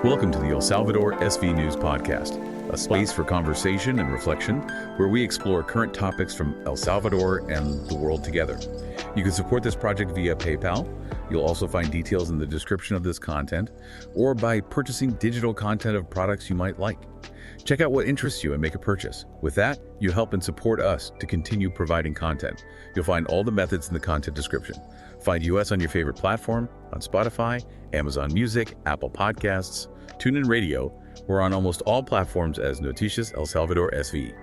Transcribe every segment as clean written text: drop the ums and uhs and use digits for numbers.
Welcome to the El Salvador SV News Podcast, a space for conversation and reflection where we explore current topics from El Salvador and the world together. You can support this project via PayPal. You'll also find details in the description of this content or by purchasing digital content of products you might like. Check out what interests you and make a purchase. With that, you help and support us to continue providing content. You'll find all the methods in the content description. Find us on your favorite platform, on Spotify, Amazon Music, Apple Podcasts, TuneIn Radio. We're on almost all platforms as Noticias El Salvador SV.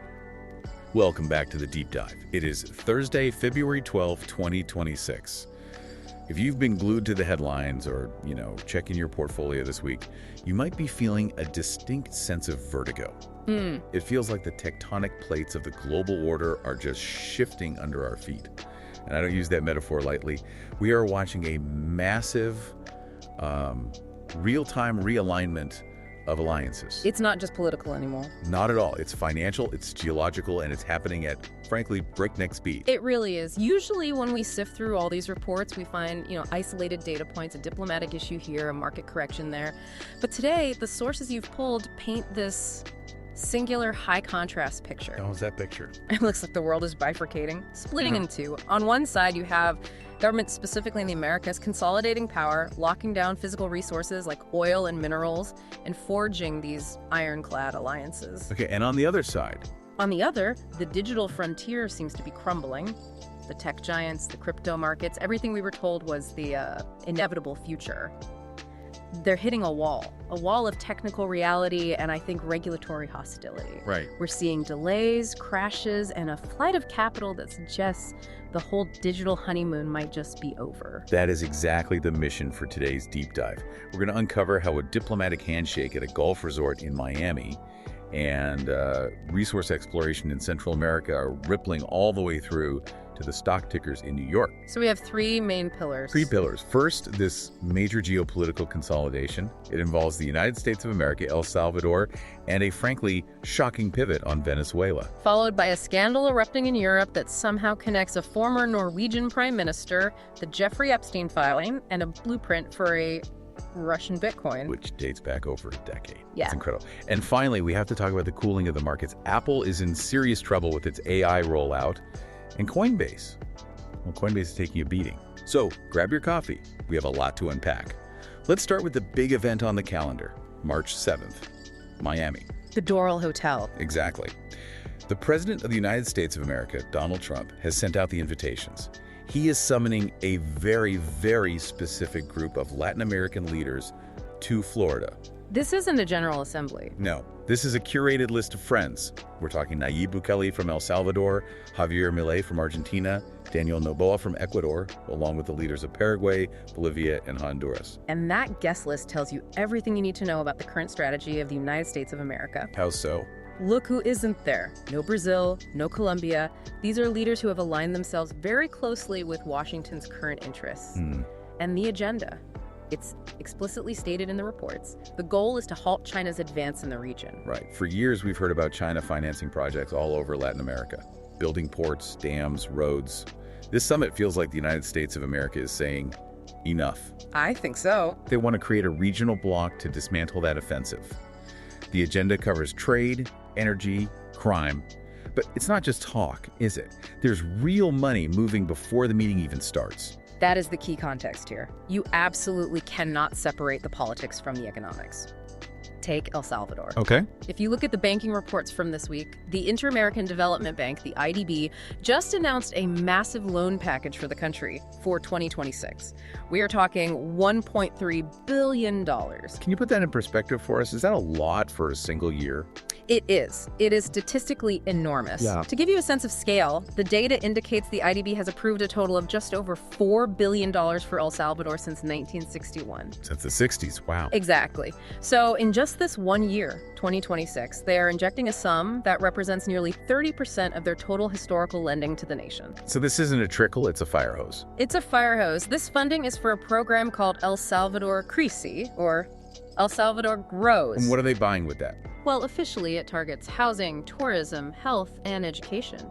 Welcome back to the Deep Dive. It is Thursday, February 12, 2026. If you've been glued to the headlines or, checking your portfolio this week, you might be feeling a distinct sense of vertigo. It feels like the tectonic plates of the global order are just shifting under our feet. And I don't use that metaphor lightly. We are watching a massive, real-time realignment of alliances. It's not just political anymore. Not at all. It's financial, it's geological, and it's happening at, frankly, breakneck speed. It really is. Usually when we sift through all these reports, we find, isolated data points, a diplomatic issue here, a market correction there. But today, the sources you've pulled paint this singular high contrast picture. How's that picture? It looks like the world is bifurcating, splitting in two. On one side, you have governments, specifically in the Americas, consolidating power, locking down physical resources like oil and minerals, and forging these ironclad alliances. Okay, and on the other side? On the other, the digital frontier seems to be crumbling. The tech giants, the crypto markets, everything we were told was the inevitable future. They're hitting a wall of technical reality and I think regulatory hostility. Right. We're seeing delays, crashes, and a flight of capital that suggests the whole digital honeymoon might just be over. That is exactly the mission for today's deep dive. We're going to uncover how a diplomatic handshake at a golf resort in Miami and resource exploration in Central America are rippling all the way through to the stock tickers in New York. So we have three main pillars. First, this major geopolitical consolidation. It involves the United States of America, El Salvador, and a frankly shocking pivot on Venezuela. Followed by a scandal erupting in Europe that somehow connects a former Norwegian prime minister, the Jeffrey Epstein filing, and a blueprint for a Russian Bitcoin. Which dates back over a decade. Yeah. It's incredible. And finally, we have to talk about the cooling of the markets. Apple is in serious trouble with its AI rollout. And Coinbase. Well, Coinbase is taking a beating. So grab your coffee. We have a lot to unpack. Let's start with the big event on the calendar, March 7th, Miami. The Doral Hotel. Exactly. The President of the United States of America, Donald Trump, has sent out the invitations. He is summoning a very, very specific group of Latin American leaders to Florida. This isn't a general assembly. No, this is a curated list of friends. We're talking Nayib Bukele from El Salvador, Javier Milei from Argentina, Daniel Noboa from Ecuador, along with the leaders of Paraguay, Bolivia, and Honduras. And that guest list tells you everything you need to know about the current strategy of the United States of America. How so? Look who isn't there. No Brazil, no Colombia. These are leaders who have aligned themselves very closely with Washington's current interests. And the agenda. It's explicitly stated in the reports. The goal is to halt China's advance in the region. Right. For years, we've heard about China financing projects all over Latin America, building ports, dams, roads. This summit feels like the United States of America is saying, enough. I think so. They want to create a regional bloc to dismantle that offensive. The agenda covers trade, energy, crime. But it's not just talk, is it? There's real money moving before the meeting even starts. That is the key context here. You absolutely cannot separate the politics from the economics. Take El Salvador. Okay. If you look at the banking reports from this week, the Inter-American Development Bank, the IDB, just announced a massive loan package for the country for 2026. We are talking $1.3 billion. Can you put that in perspective for us? Is that a lot for a single year? It is. It is statistically enormous. Yeah. To give you a sense of scale, the data indicates the IDB has approved a total of just over $4 billion for El Salvador since 1961. Since the 60s, wow. Exactly. So in just this 1 year, 2026, they are injecting a sum that represents nearly 30% of their total historical lending to the nation. So this isn't a trickle, it's a fire hose. It's a fire hose. This funding is for a program called El Salvador Crece, or El Salvador Grows. And what are they buying with that? Well, officially, it targets housing, tourism, health, and education.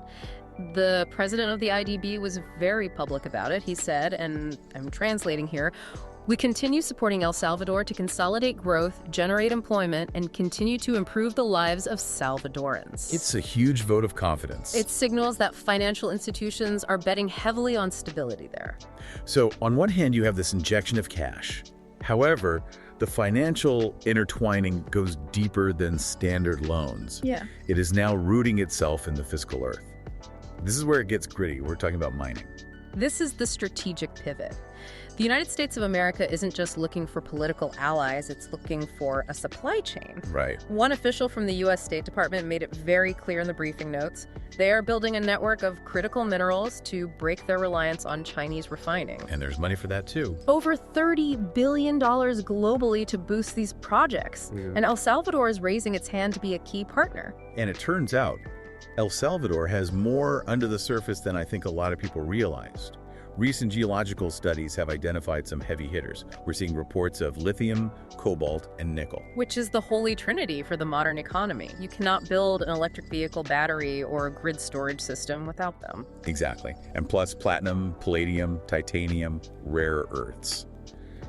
The president of the IDB was very public about it. He said, and I'm translating here, We continue supporting El Salvador to consolidate growth, generate employment, and continue to improve the lives of Salvadorans. It's a huge vote of confidence. It signals that financial institutions are betting heavily on stability there. So, on one hand, you have this injection of cash. However, the financial intertwining goes deeper than standard loans. Yeah. It is now rooting itself in the fiscal earth. This is where it gets gritty. We're talking about mining. This is the strategic pivot. The United States of America isn't just looking for political allies, it's looking for a supply chain. Right. One official from the U.S. State Department made it very clear in the briefing notes. They are building a network of critical minerals to break their reliance on Chinese refining. And there's money for that too. Over $30 billion globally to boost these projects. Yeah. And El Salvador is raising its hand to be a key partner. And it turns out, El Salvador has more under the surface than I think a lot of people realized. Recent geological studies have identified some heavy hitters. We're seeing reports of lithium, cobalt, and nickel. Which is the holy trinity for the modern economy. You cannot build an electric vehicle battery or a grid storage system without them. Exactly. And plus platinum, palladium, titanium, rare earths.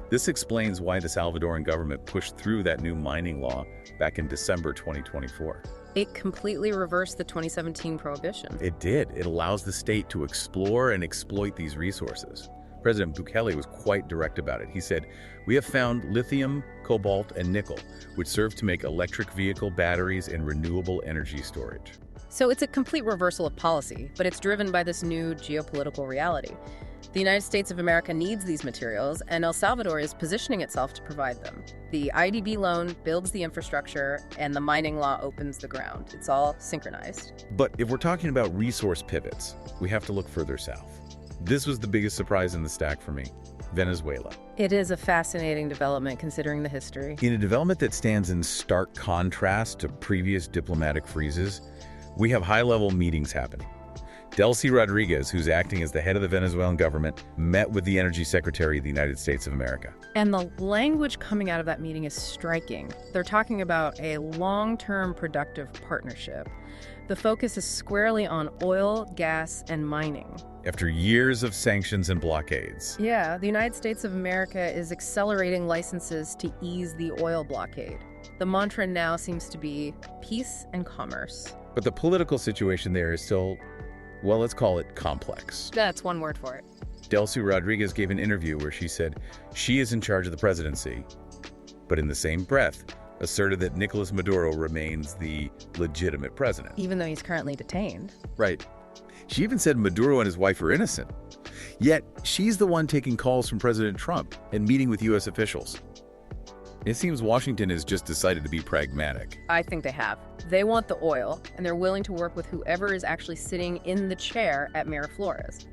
This explains why the Salvadoran government pushed through that new mining law back in December 2024. It completely reversed the 2017 prohibition. It did. It allows the state to explore and exploit these resources. President Bukele was quite direct about it. He said, "We have found lithium, cobalt, and nickel, which serve to make electric vehicle batteries and renewable energy storage." So it's a complete reversal of policy, but it's driven by this new geopolitical reality. The United States of America needs these materials, and El Salvador is positioning itself to provide them. The IDB loan builds the infrastructure, and the mining law opens the ground. It's all synchronized. But if we're talking about resource pivots, we have to look further south. This was the biggest surprise in the stack for me: Venezuela. It is a fascinating development considering the history. In a development that stands in stark contrast to previous diplomatic freezes, we have high-level meetings happening. Delcy Rodriguez, who's acting as the head of the Venezuelan government, met with the Energy Secretary of the United States of America. And the language coming out of that meeting is striking. They're talking about a long-term productive partnership. The focus is squarely on oil, gas, and mining. After years of sanctions and blockades. Yeah, the United States of America is accelerating licenses to ease the oil blockade. The mantra now seems to be peace and commerce. But the political situation there is still, well, let's call it complex. That's one word for it. Delcy Rodriguez gave an interview where she said she is in charge of the presidency, but in the same breath asserted that Nicolas Maduro remains the legitimate president. Even though he's currently detained. Right. She even said Maduro and his wife are innocent. Yet, she's the one taking calls from President Trump and meeting with U.S. officials. It seems Washington has just decided to be pragmatic. I think they have. They want the oil, and they're willing to work with whoever is actually sitting in the chair at Miraflores.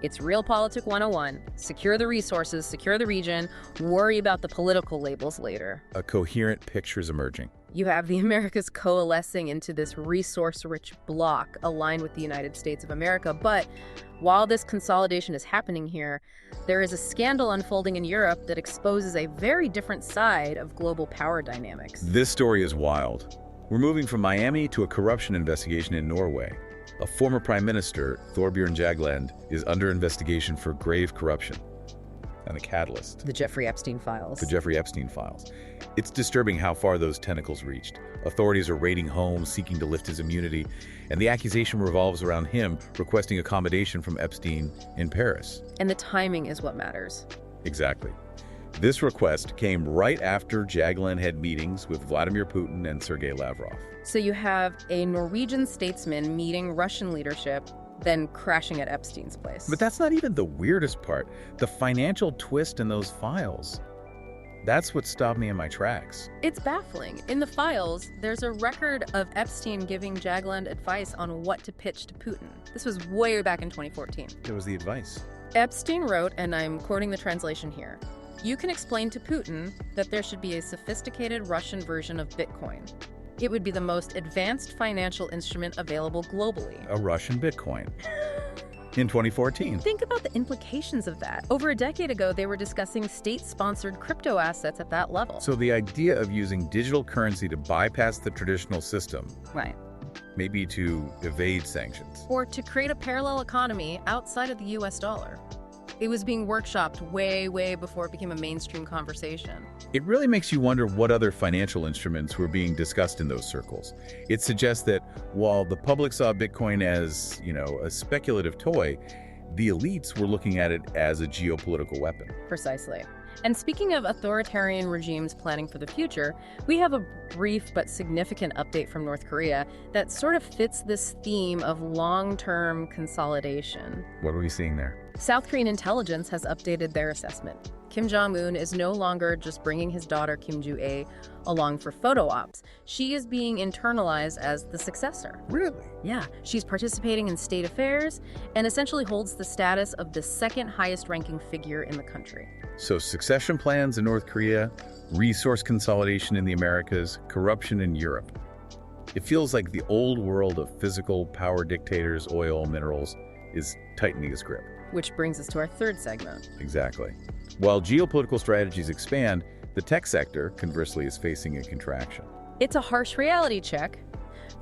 It's Realpolitik 101. Secure the resources, secure the region, worry about the political labels later. A coherent picture is emerging. You have the Americas coalescing into this resource-rich bloc aligned with the United States of America. But while this consolidation is happening here, there is a scandal unfolding in Europe that exposes a very different side of global power dynamics. This story is wild. We're moving from Miami to a corruption investigation in Norway. A former prime minister, Thorbjørn Jagland, is under investigation for grave corruption. And the catalyst. The Jeffrey Epstein files. The Jeffrey Epstein files. It's disturbing how far those tentacles reached. Authorities are raiding homes, seeking to lift his immunity, and the accusation revolves around him requesting accommodation from Epstein in Paris. And the timing is what matters. Exactly. This request came right after Jagland had meetings with Vladimir Putin and Sergei Lavrov. So you have a Norwegian statesman meeting Russian leadership, then crashing at Epstein's place. But that's not even the weirdest part. The financial twist in those files. That's what stopped me in my tracks. It's baffling. In the files, there's a record of Epstein giving Jagland advice on what to pitch to Putin. This was way back in 2014. It was the advice. Epstein wrote, and I'm quoting the translation here, "You can explain to Putin that there should be a sophisticated Russian version of Bitcoin. It would be the most advanced financial instrument available globally." A Russian Bitcoin. In 2014. Think about the implications of that. Over a decade ago, they were discussing state-sponsored crypto assets at that level. So the idea of using digital currency to bypass the traditional system, Right. maybe to evade sanctions. Or to create a parallel economy outside of the US dollar. It was being workshopped way, way before it became a mainstream conversation. It really makes you wonder what other financial instruments were being discussed in those circles. It suggests that while the public saw Bitcoin as, a speculative toy, the elites were looking at it as a geopolitical weapon. Precisely. And speaking of authoritarian regimes planning for the future, we have a brief but significant update from North Korea that sort of fits this theme of long-term consolidation. What are we seeing there? South Korean intelligence has updated their assessment. Kim Jong-un is no longer just bringing his daughter Kim Joo-ae along for photo ops. She is being internalized as the successor. Really? Yeah, she's participating in state affairs and essentially holds the status of the second highest ranking figure in the country. So succession plans in North Korea, resource consolidation in the Americas, corruption in Europe. It feels like the old world of physical power dictators, oil, minerals is tightening its grip. Which brings us to our third segment. Exactly. While geopolitical strategies expand, the tech sector, conversely, is facing a contraction. It's a harsh reality check.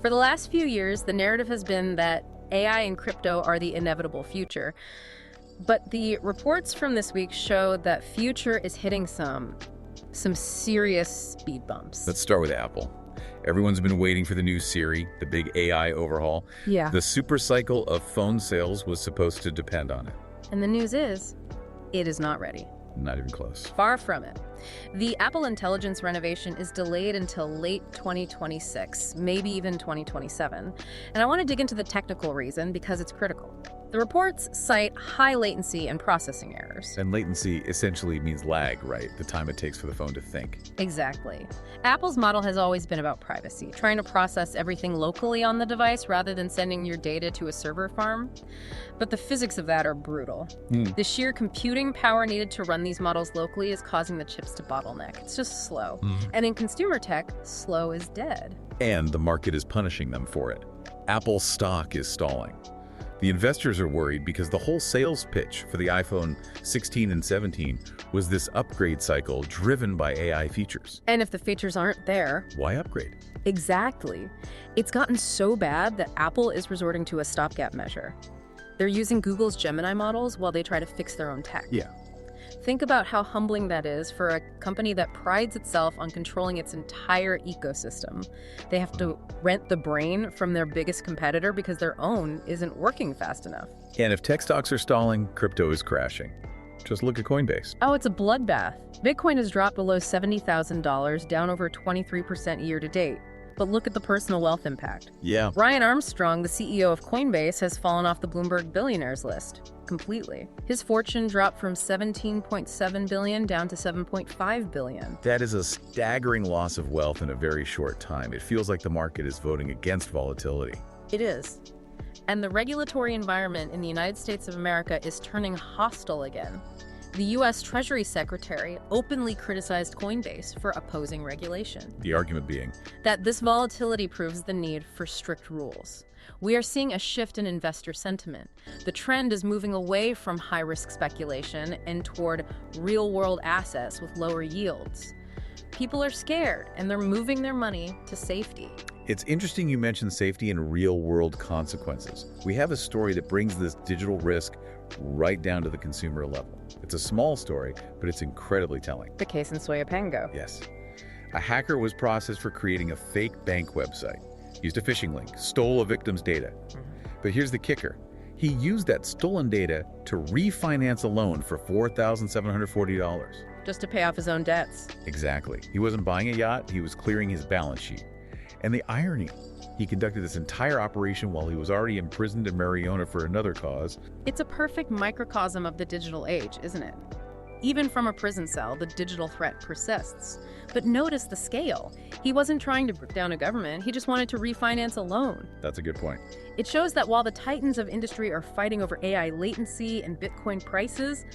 For the last few years, the narrative has been that AI and crypto are the inevitable future. But the reports from this week show that future is hitting some serious speed bumps. Let's start with Apple. Everyone's been waiting for the new Siri, the big AI overhaul. Yeah. The super cycle of phone sales was supposed to depend on it. And the news is, it is not ready. Not even close. Far from it. The Apple Intelligence renovation is delayed until late 2026, maybe even 2027. And I want to dig into the technical reason because it's critical. The reports cite high latency and processing errors. And latency essentially means lag, right? The time it takes for the phone to think. Exactly. Apple's model has always been about privacy, trying to process everything locally on the device rather than sending your data to a server farm. But the physics of that are brutal. The sheer computing power needed to run these models locally is causing the chips to bottleneck. It's just slow. And in consumer tech, slow is dead. And the market is punishing them for it. Apple's stock is stalling. The investors are worried because the whole sales pitch for the iPhone 16 and 17 was this upgrade cycle driven by AI features. And if the features aren't there, why upgrade? Exactly. It's gotten so bad that Apple is resorting to a stopgap measure. They're using Google's Gemini models while they try to fix their own tech. Yeah. Think about how humbling that is for a company that prides itself on controlling its entire ecosystem. They have to rent the brain from their biggest competitor because their own isn't working fast enough. And if tech stocks are stalling, crypto is crashing. Just look at Coinbase. Oh, it's a bloodbath. Bitcoin has dropped below $70,000, down over 23% year to date. But look at the personal wealth impact. Yeah. Brian Armstrong, the CEO of Coinbase, has fallen off the Bloomberg billionaires list completely. His fortune dropped from $17.7 billion down to $7.5 billion. That is a staggering loss of wealth in a very short time. It feels like the market is voting against volatility. It is. And the regulatory environment in the United States of America is turning hostile again. The U.S. Treasury Secretary openly criticized Coinbase for opposing regulation. The argument being that this volatility proves the need for strict rules. We are seeing a shift in investor sentiment. The trend is moving away from high-risk speculation and toward real-world assets with lower yields. People are scared, and they're moving their money to safety. It's interesting you mentioned safety and real-world consequences. We have a story that brings this digital risk right down to the consumer level. It's a small story, but it's incredibly telling. The case in Soyapango. Yes. A hacker was processed for creating a fake bank website, used a phishing link, stole a victim's data. But here's the kicker. He used that stolen data to refinance a loan for $4,740. Just to pay off his own debts. Exactly. He wasn't buying a yacht, he was clearing his balance sheet. And the irony, he conducted this entire operation while he was already imprisoned in Mariona for another cause. It's a perfect microcosm of the digital age, isn't it? Even from a prison cell, the digital threat persists. But notice the scale. He wasn't trying to break down a government, he just wanted to refinance a loan. That's a good point. It shows that while the titans of industry are fighting over AI latency and Bitcoin prices,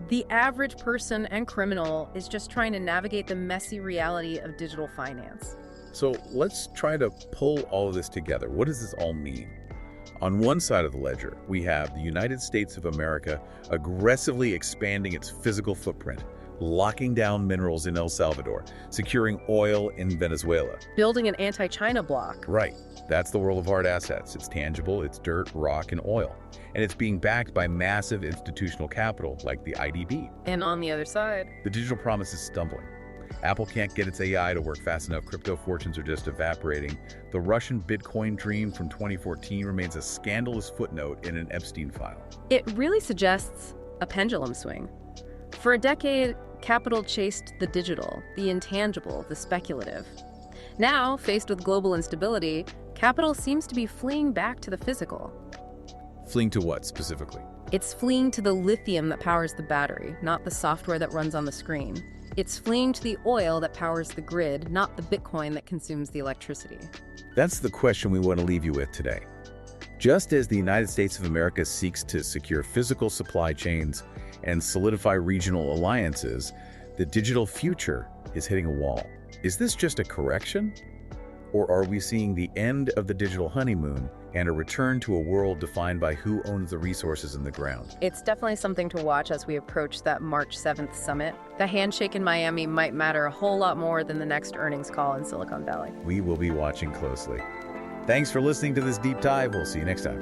the average person and criminal is just trying to navigate the messy reality of digital finance. So let's try to pull all of this together. What does this all mean? On one side of the ledger, we have the United States of America aggressively expanding its physical footprint, locking down minerals in El Salvador, securing oil in Venezuela. Building an anti-China bloc. Right. That's the world of hard assets. It's tangible, it's dirt, rock, and oil. And it's being backed by massive institutional capital like the IDB. And on the other side, the digital promise is stumbling. Apple can't get its AI to work fast enough. Crypto fortunes are just evaporating. The Russian Bitcoin dream from 2014 remains a scandalous footnote in an Epstein file. It really suggests a pendulum swing. For a decade, capital chased the digital, the intangible, the speculative. Now, faced with global instability, capital seems to be fleeing back to the physical. Fleeing to what, specifically? It's fleeing to the lithium that powers the battery, not the software that runs on the screen. It's fleeing to the oil that powers the grid, not the Bitcoin that consumes the electricity. That's the question we want to leave you with today. Just as the United States of America seeks to secure physical supply chains and solidify regional alliances, the digital future is hitting a wall. Is this just a correction? Or are we seeing the end of the digital honeymoon and a return to a world defined by who owns the resources in the ground? It's definitely something to watch as we approach that March 7th summit. The handshake in Miami might matter a whole lot more than the next earnings call in Silicon Valley. We will be watching closely. Thanks for listening to this deep dive. We'll see you next time.